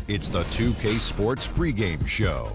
It's the 2K Sports pregame show.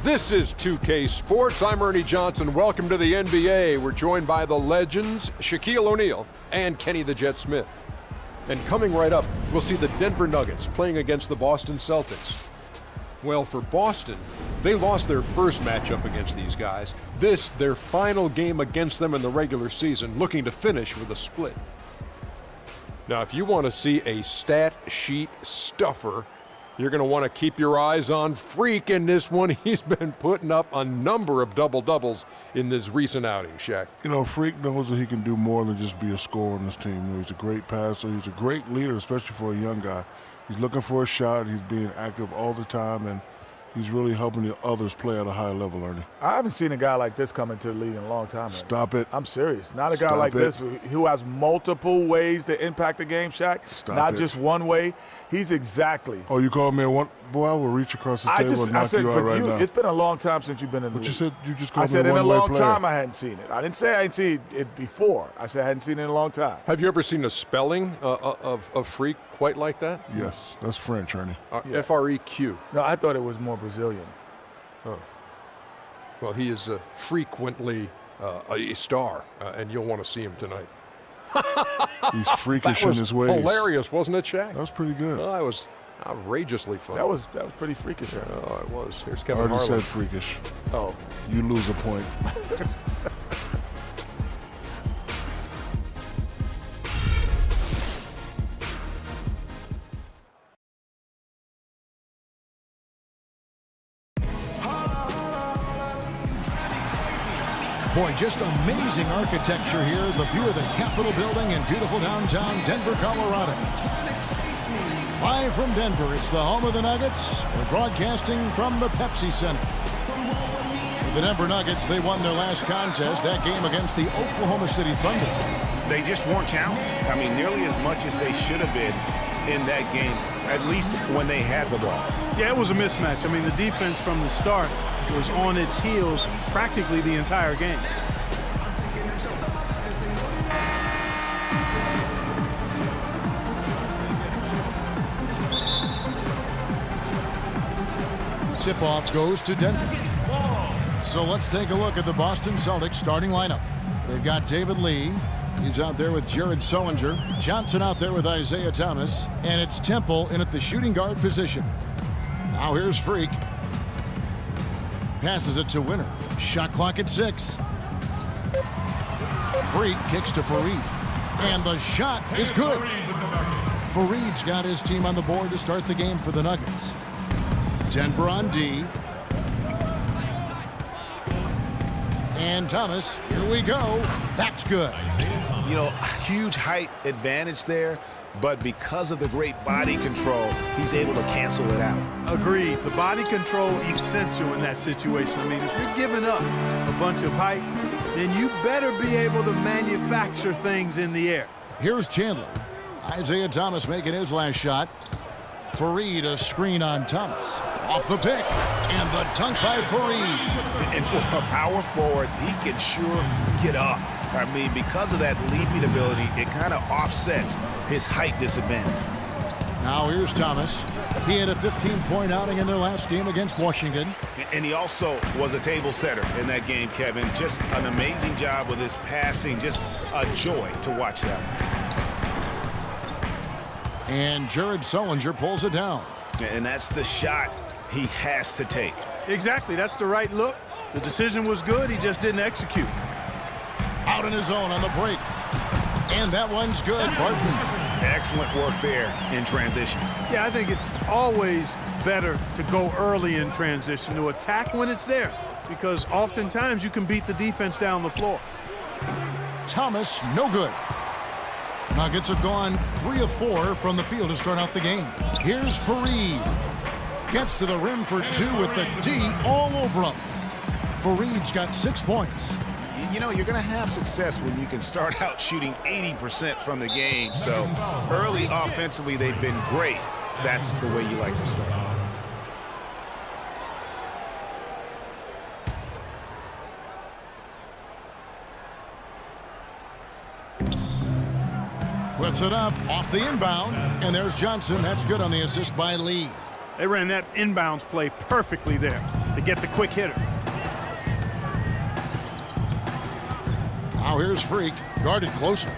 This is 2K Sports. I'm Ernie Johnson. Welcome to the NBA. We're joined by the legends, Shaquille O'Neal and Kenny the Jet Smith. And coming right up, we'll see the Denver Nuggets playing against the Boston Celtics. Well, for Boston, they lost their first matchup against these guys. This, their final game against them in the regular season, looking to finish with a split. Now, if you want to see a stat sheet stuffer, you're going to want to keep your eyes on Freak in this one. He's been putting up a number of double-doubles in this recent outing, Shaq. You know, Freak knows that he can do more than just be a scorer on this team. You know, he's a great passer. He's a great leader, especially for a young guy. He's looking for a shot. He's being active all the time, and he's really helping the others play at a high level, Ernie. I haven't seen a guy like this come into the league in a long time. Ernie. Stop it. I'm serious. Not a guy like this who has multiple ways to impact the game, Shaq. Not just one way. He's exactly. Oh, you called me a one? Boy, I will reach across the table and knock you out right now. It's been a long time since you've been in the league. But you said you just called me a one-way player. I said in a long time I hadn't seen it. I didn't say I hadn't seen it before. I said I hadn't seen it in a long time. Have you ever seen a spelling of Freak quite like that? Yes, that's French, Ernie. F-R-E-Q. No, I thought it was more Brazilian. Oh. Well, he is frequently a star, and you'll want to see him tonight. He's freakish in his ways. Hilarious, wasn't it, Shaq? That was pretty good. Oh, that was outrageously fun. That was pretty freakish. Oh, it was. Here's Kevin I already Harlan. said freakish. Oh. You lose a point. Boy, just amazing architecture here. The view of the Capitol building in beautiful downtown Denver, Colorado. Live from Denver, it's the home of the Nuggets. We're broadcasting from the Pepsi Center. For the Denver Nuggets, they won their last contest, that game against the Oklahoma City Thunder. They just weren't challenged. I mean, nearly as much as they should have been in that game, at least when they had the ball. Yeah, it was a mismatch. I mean, the defense from the start was on its heels practically the entire game. Tip-off goes to Denver. So let's take a look at the Boston Celtics starting lineup. They've got David Lee. He's out there with Jared Sullinger. Johnson out there with Isaiah Thomas. And it's Temple in at the shooting guard position. Now here's Freak. Passes it to Winner. Shot clock at 6. Freak kicks to Fareed. And the shot is good. Fareed's got his team on the board to start the game for the Nuggets. Denver on D. And Thomas, here we go. That's good. You know, huge height advantage there, but because of the great body control, he's able to cancel it out. Agreed. The body control essential in that situation. I mean, if you're giving up a bunch of height, then you better be able to manufacture things in the air. Here's Chandler. Isaiah Thomas making his last shot. Fareed a screen on Thomas. Off the pick. And the dunk by Fareed. And for a power forward, he can sure get up. I mean, because of that leaping ability, it kind of offsets his height disadvantage. Now here's Thomas. He had a 15-point outing in their last game against Washington. And he also was a table setter in that game, Kevin. Just an amazing job with his passing. Just a joy to watch that. And Jared Sullinger pulls it down. And that's the shot he has to take. Exactly. That's the right look. The decision was good. He just didn't execute. Out on his own on the break. And that one's good. Barton. Excellent work there in transition. Yeah, I think it's always better to go early in transition, to attack when it's there, because oftentimes you can beat the defense down the floor. Thomas, no good. Nuggets have gone 3 of 4 from the field to start out the game. Here's Fareed. Gets to the rim for 2 with the D all over him. Fareed's got 6 points. You know, you're going to have success when you can start out shooting 80% from the game. So early offensively, they've been great. That's the way you like to start. Puts it up off the inbound, and there's Johnson. That's good on the assist by Lee. They ran that inbounds play perfectly there to get the quick hitter. Now here's Freak, guarded closely.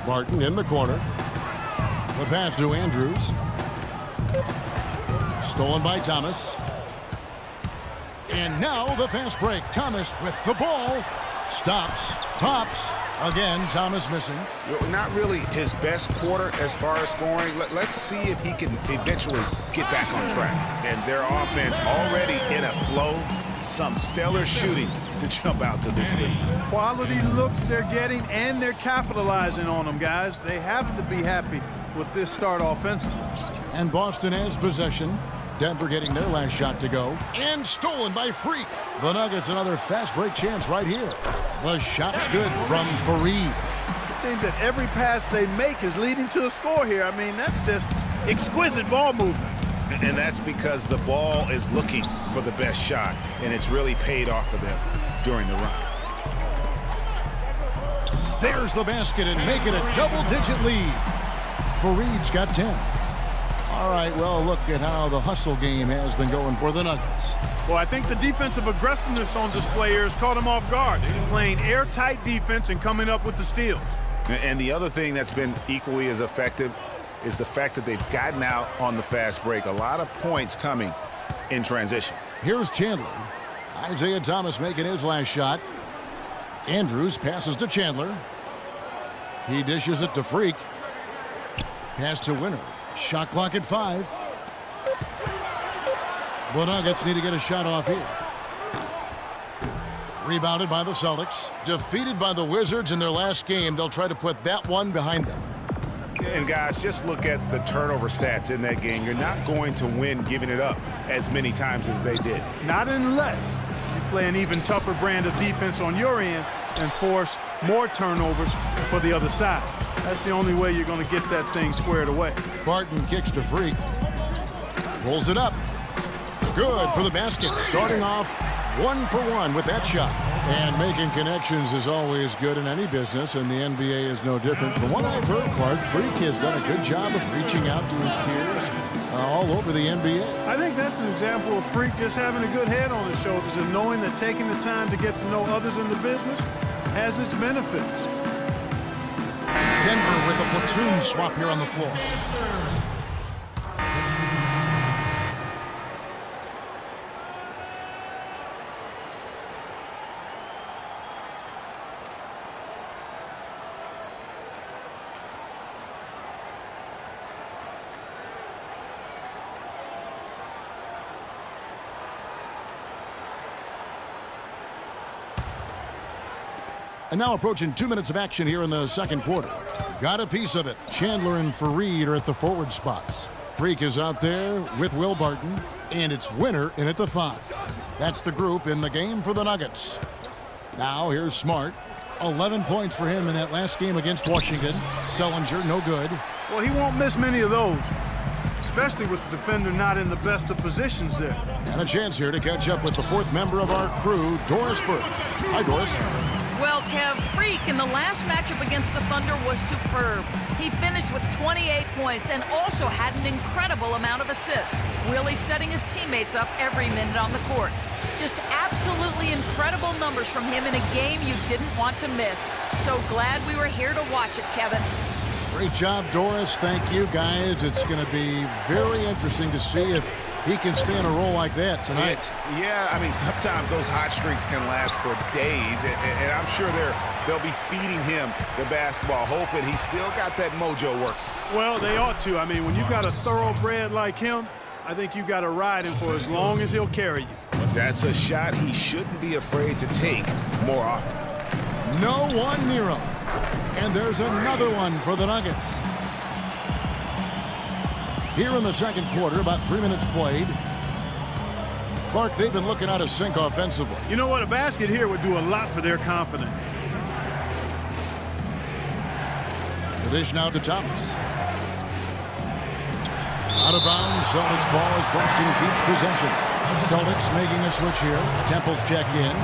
Martin in the corner. The pass to Andrews. Stolen by Thomas. And now the fast break. Thomas with the ball. Stops. Pops. Again, Thomas missing. Not really his best quarter as far as scoring. Let's see if he can eventually get back on track. And their offense already in a flow. Some stellar shooting to jump out to this lead. Quality looks they're getting, and they're capitalizing on them, guys. They have to be happy with this start offensively. And Boston has possession. Denver getting their last shot to go. And stolen by Freak. The Nuggets another fast break chance right here. The shot's good from Fareed. It seems that every pass they make is leading to a score here. I mean, that's just exquisite ball movement. And that's because the ball is looking for the best shot, and it's really paid off for them during the run. There's the basket and make it a double-digit lead. Fareed's got 10. All right, well, look at how the hustle game has been going for the Nuggets. Well, I think the defensive aggressiveness on display here has caught them off guard. Playing airtight defense and coming up with the steals. And the other thing that's been equally as effective is the fact that they've gotten out on the fast break. A lot of points coming in transition. Here's Chandler. Isaiah Thomas making his last shot. Andrews passes to Chandler. He dishes it to Freak. Pass to Winner. Shot clock at 5. The Nuggets need to get a shot off here. Rebounded by the Celtics. Defeated by the Wizards in their last game. They'll try to put that one behind them. And guys, just look at the turnover stats in that game. You're not going to win giving it up as many times as they did. Not unless you play an even tougher brand of defense on your end and force more turnovers for the other side. That's the only way you're going to get that thing squared away. Barton kicks to Freak. Pulls it up. Good for the basket. Starting off 1 for 1 with that shot. And making connections is always good in any business, and the NBA is no different. From what I've heard, Clark, Freak has done a good job of reaching out to his peers all over the NBA. I think that's an example of Freak just having a good head on his shoulders and knowing that taking the time to get to know others in the business has its benefits. Denver with a platoon swap here on the floor. And now approaching 2 minutes of action here in the second quarter. Got a piece of it. Chandler and Fareed are at the forward spots. Freak is out there with Will Barton, and it's Winner in at the 5. That's the group in the game for the Nuggets. Now here's Smart. 11 points for him in that last game against Washington. Sellinger, no good. Well, he won't miss many of those, especially with the defender not in the best of positions there. And a chance here to catch up with the 4th member of our crew, Doris Burke. Hi, Doris. Well, Kev, Freak in the last matchup against the Thunder was superb. He finished with 28 points and also had an incredible amount of assists, really setting his teammates up every minute on the court. Just absolutely incredible numbers from him in a game you didn't want to miss. So glad we were here to watch it, Kevin. Great job, Doris. Thank you, guys. It's going to be very interesting to see if he can stay in a role like that tonight. Yeah, I mean, sometimes those hot streaks can last for days, and I'm sure they'll be feeding him the basketball, hoping he's still got that mojo working. Well, they ought to. I mean, when you've got a thoroughbred like him, I think you've got to ride him for as long as he'll carry you. That's a shot he shouldn't be afraid to take more often. No one near him. And there's another one for the Nuggets. Here in the second quarter, about 3 minutes played. Clark, they've been looking out of sync offensively. You know what? A basket here would do a lot for their confidence. The dish now to Thomas. Out of bounds. Celtics ball as Boston keeps possession. Celtics making a switch here. Temple's checked in.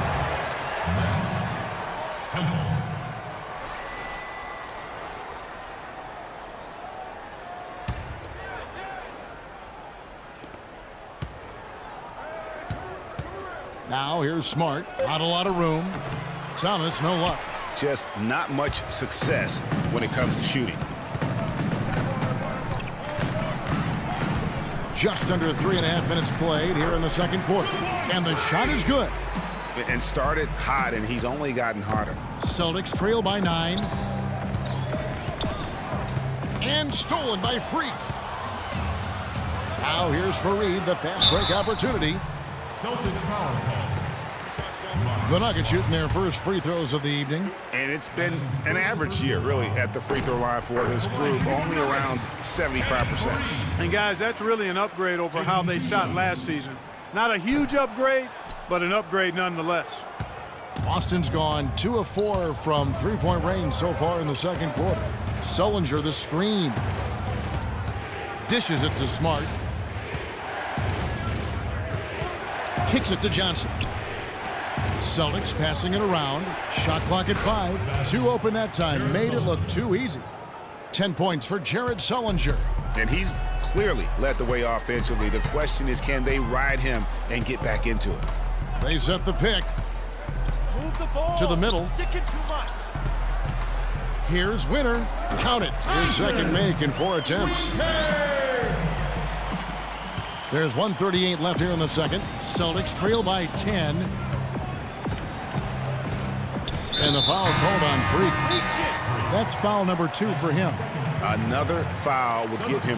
Now here's Smart. Not a lot of room. Thomas, no luck. Just not much success when it comes to shooting. Just under 3.5 minutes played here in the second quarter. And the shot is good. And started hot, and he's only gotten hotter. Celtics trail by 9. And stolen by Freak. Now here's Fareed, the fast break opportunity. Celtics foul. The Nuggets shooting their first free throws of the evening. And it's been an average year, really, at the free throw line for this group, only around 75%. And, guys, that's really an upgrade over how they shot last season. Not a huge upgrade, but an upgrade nonetheless. Boston's gone 2 of 4 from three-point range so far in the second quarter. Sullinger, the screen. Dishes it to Smart. Kicks it to Johnson. Celtics passing it around. Shot clock at 5. 2 open that time. Made it look too easy. 10 points for Jared Sullinger. And he's clearly led the way offensively. The question is, can they ride him and get back into it? They set the pick. Move the ball. To the middle. Sticking too much. Here's Winner. Count it. His second make in 4 attempts. There's 1:38 left here in the second. Celtics trail by 10. And the foul called on Freak. That's foul number 2 for him. Another foul would give him